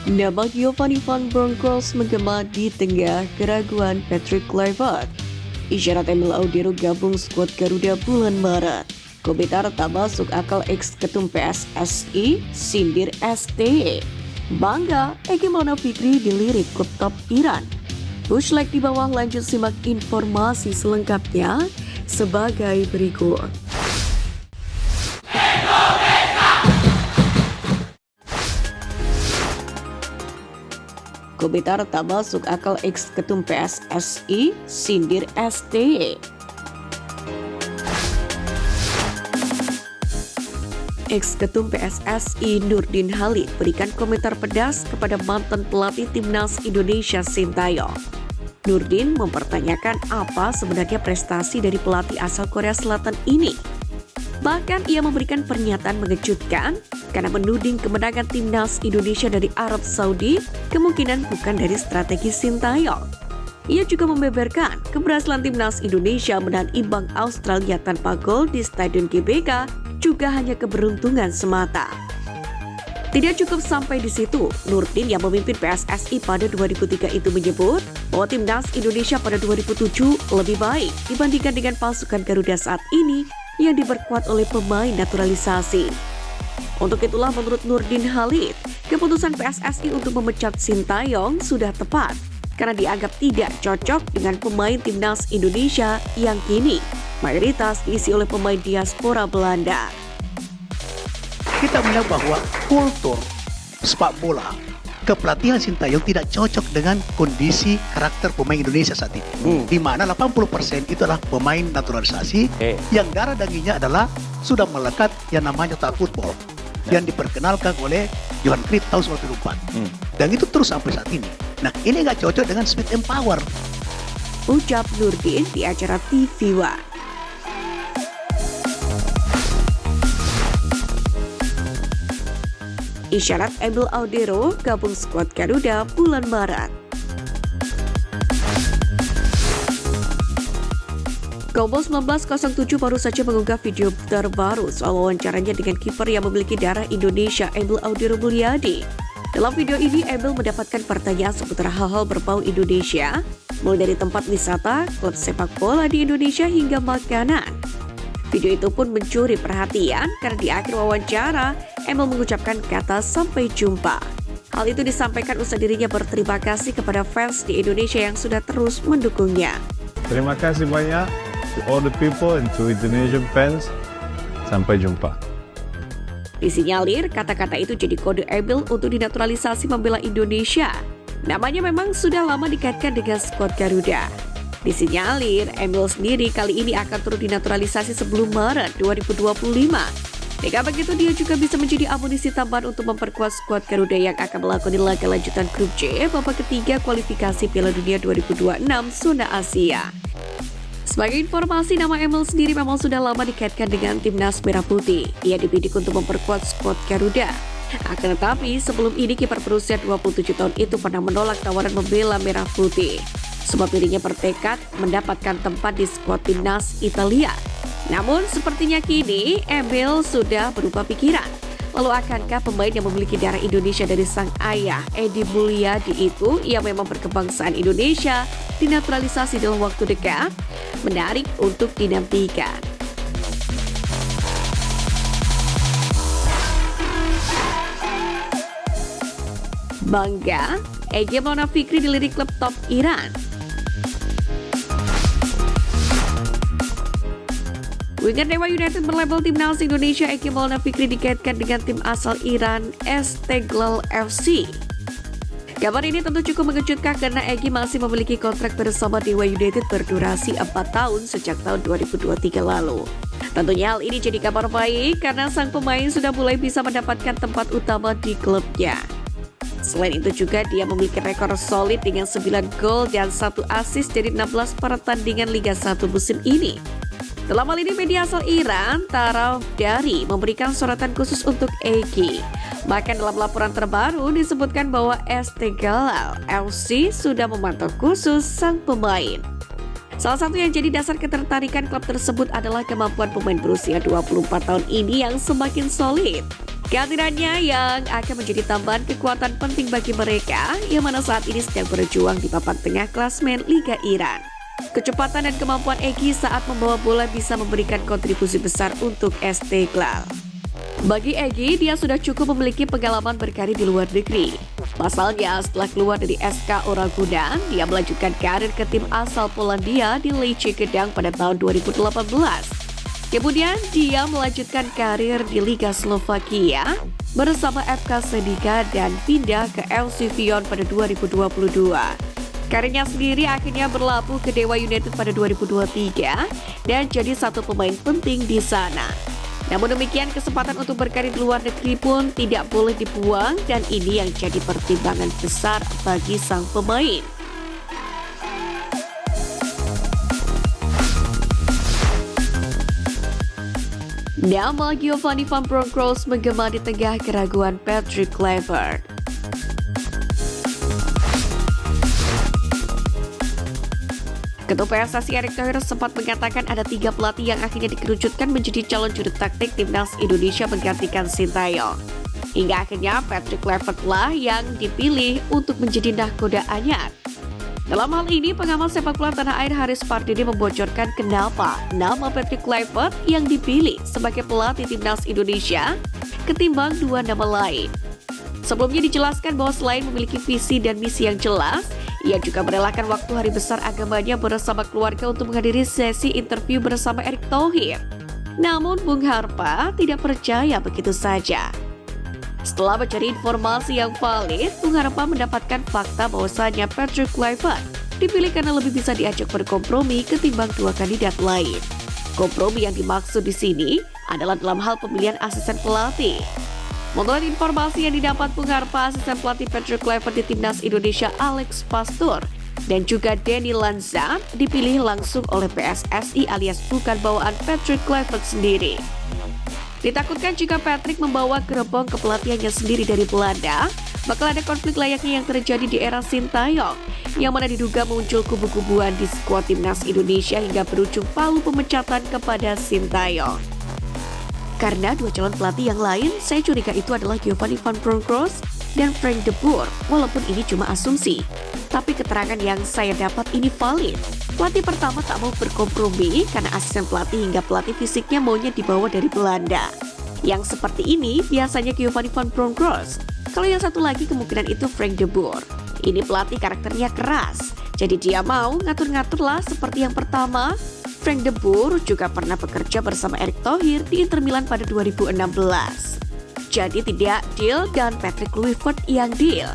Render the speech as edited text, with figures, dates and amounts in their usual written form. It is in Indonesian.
Nama Giovanni Van Bronckhorst menggema di tengah keraguan Patrick Kluivert. Isyarat Emil Audero gabung skuad Garuda bulan Maret. Komentar tak masuk akal ex-ketum PSSI, sindir ST. Bangga, Egy Maulana Fikri dilirik klub top Iran. Push like di bawah, lanjut simak informasi selengkapnya sebagai berikut. Komentar tak masuk akal ex-ketum PSSI, sindir ST. Ex-ketum PSSI Nurdin Halid berikan komentar pedas kepada mantan pelatih timnas Indonesia Sintayong. Nurdin mempertanyakan apa sebenarnya prestasi dari pelatih asal Korea Selatan ini. Bahkan ia memberikan pernyataan mengejutkan karena menuding kemenangan timnas Indonesia dari Arab Saudi kemungkinan bukan dari strategi Sintayong. Ia juga membeberkan keberhasilan timnas Indonesia menahan imbang Australia tanpa gol di Stadion GBK juga hanya keberuntungan semata. Tidak cukup sampai di situ, Nurdin yang memimpin PSSI pada 2003 itu menyebut bahwa timnas Indonesia pada 2007 lebih baik dibandingkan dengan pasukan Garuda saat ini yang diperkuat oleh pemain naturalisasi. Untuk itulah menurut Nurdin Halid, keputusan PSSI untuk memecat Sintayong sudah tepat karena dianggap tidak cocok dengan pemain timnas Indonesia yang kini mayoritas diisi oleh pemain diaspora Belanda. Kita melihat bahwa kultur sepak bola kepelatihan Sintayong tidak cocok dengan kondisi karakter pemain Indonesia saat ini. Di mana 80% itu adalah pemain naturalisasi yang darah dagingnya adalah sudah melekat yang namanya tak football yang diperkenalkan oleh Johan Cruyff tahun 1994. Dan itu terus sampai saat ini. Nah, ini nggak cocok dengan Smith and Power. Ucap Nurdin di acara TV One. Isyarat Emil Audero gabung skuad Garuda bulan Maret. Kompol 1907 baru saja mengunggah video terbaru soal wawancaranya dengan kiper yang memiliki darah Indonesia, Emil Audero Mulyadi. Dalam video ini, Emil mendapatkan pertanyaan seputar hal-hal berbau Indonesia, mulai dari tempat wisata, klub sepak bola di Indonesia hingga makanan. Video itu pun mencuri perhatian karena di akhir wawancara, Emil mengucapkan kata sampai jumpa. Hal itu disampaikan usai dirinya berterima kasih kepada fans di Indonesia yang sudah terus mendukungnya. Terima kasih banyak to all the people and to Indonesian fans. Sampai jumpa. Disinyalir kata-kata itu jadi kode Emil untuk dinaturalisasi membela Indonesia. Namanya memang sudah lama dikaitkan dengan skuad Garuda. Disinyalir Emil sendiri kali ini akan turun dinaturalisasi sebelum Maret 2025. Jika begitu, dia juga bisa menjadi amunisi tambahan untuk memperkuat skuad Garuda yang akan melakoni laga lanjutan grup C babak ketiga kualifikasi Piala Dunia 2026 zona Asia. Sebagai informasi, nama Emil sendiri memang sudah lama dikaitkan dengan timnas Merah Putih. Ia dibidik untuk memperkuat skuad Garuda. Akan tetapi, sebelum ini kiper berusia 27 tahun itu pernah menolak tawaran membela Merah Putih. Sebab dirinya bertekad mendapatkan tempat di skuad timnas Italia. Namun sepertinya kini Emil sudah berubah pikiran. Lalu akankah pemain yang memiliki darah Indonesia dari sang ayah Edy Mulyadi itu yang memang berkebangsaan Indonesia dinaturalisasi dalam waktu dekat? Menarik untuk dinantikan. Bangga, Egy Maulana Fikri dilirik klub top Iran. Winger Dewa United berlabel timnas Indonesia Egy Maulana Fikri dikaitkan dengan tim asal Iran Esteghlal FC. Kabar ini tentu cukup mengejutkan karena Egy masih memiliki kontrak bersama Dewa United berdurasi 4 tahun sejak tahun 2023 lalu. Tentunya hal ini jadi kabar baik karena sang pemain sudah mulai bisa mendapatkan tempat utama di klubnya. Selain itu juga dia memiliki rekor solid dengan 9 gol dan 1 assist dari 16 pertandingan Liga 1 musim ini. Dalam hal ini media asal Iran, Taraf Dari, memberikan sorotan khusus untuk Egy. Bahkan dalam laporan terbaru disebutkan bahwa Esteghlal FC sudah memantau khusus sang pemain. Salah satu yang jadi dasar ketertarikan klub tersebut adalah kemampuan pemain berusia 24 tahun ini yang semakin solid. Kehadirannya yang akan menjadi tambahan kekuatan penting bagi mereka yang mana saat ini sedang berjuang di papan tengah klasmen Liga Iran. Kecepatan dan kemampuan Egy saat membawa bola bisa memberikan kontribusi besar untuk Istiqlal. Bagi Egy, dia sudah cukup memiliki pengalaman berkarir di luar negeri. Pasalnya, setelah keluar dari SK Ragunan, dia melanjutkan karir ke tim asal Polandia di Lechia Gdańsk pada tahun 2018. Kemudian, dia melanjutkan karir di Liga Slovakia bersama FK Sedika dan pindah ke FC Vion pada 2022. Karirnya sendiri akhirnya berlabuh ke Dewa United pada 2023 dan jadi satu pemain penting di sana. Namun demikian, kesempatan untuk berkarir di luar negeri pun tidak boleh dibuang dan ini yang jadi pertimbangan besar bagi sang pemain. Nama Giovanni Van Bronckhorst menggema di tengah keraguan Patrick Kluivert. Ketua PSSI Erick Thohir sempat mengatakan ada 3 pelatih yang akhirnya dikerucutkan menjadi calon juru taktik timnas Indonesia menggantikan Sintayong. Hingga akhirnya Patrick Kluivert lah yang dipilih untuk menjadi nahkoda anyar. Dalam hal ini, pengamat sepak bola tanah air Haris Pardede membocorkan kenapa nama Patrick Kluivert yang dipilih sebagai pelatih timnas Indonesia ketimbang 2 nama lain. Sebelumnya dijelaskan bahwa selain memiliki visi dan misi yang jelas, ia juga merelakan waktu hari besar agamanya bersama keluarga untuk menghadiri sesi interview bersama Erick Thohir. Namun Bung Harpa tidak percaya begitu saja. Setelah mencari informasi yang valid, Bung Harpa mendapatkan fakta bahwasanya Patrick Kluivert dipilih karena lebih bisa diajak berkompromi ketimbang 2 kandidat lain. Kompromi yang dimaksud di sini adalah dalam hal pemilihan asisten pelatih. Menurut informasi yang didapat Bung Harpa, asisten pelatih Patrick Kluivert di timnas Indonesia Alex Pastur dan juga Denny Lanza dipilih langsung oleh PSSI alias bukan bawaan Patrick Kluivert sendiri. Ditakutkan jika Patrick membawa gerbong kepelatihannya sendiri dari Belanda, bakal ada konflik layaknya yang terjadi di era Sintayong, yang mana diduga muncul kubu-kubuan di skuad timnas Indonesia hingga berujung palu pemecatan kepada Sintayong. Karena 2 calon pelatih yang lain, saya curiga itu adalah Giovanni Van Bronckhorst dan Frank de Boer, walaupun ini cuma asumsi. Tapi keterangan yang saya dapat ini valid. Pelatih pertama tak mau berkompromi karena asisten pelatih hingga pelatih fisiknya maunya dibawa dari Belanda. Yang seperti ini biasanya Giovanni Van Bronckhorst. Kalau yang satu lagi kemungkinan itu Frank de Boer. Ini pelatih karakternya keras, jadi dia mau ngatur-ngatur lah seperti yang pertama. Frank de Boer juga pernah bekerja bersama Erick Thohir di Inter Milan pada 2016. Jadi tidak deal dan Patrick Kluivert yang deal.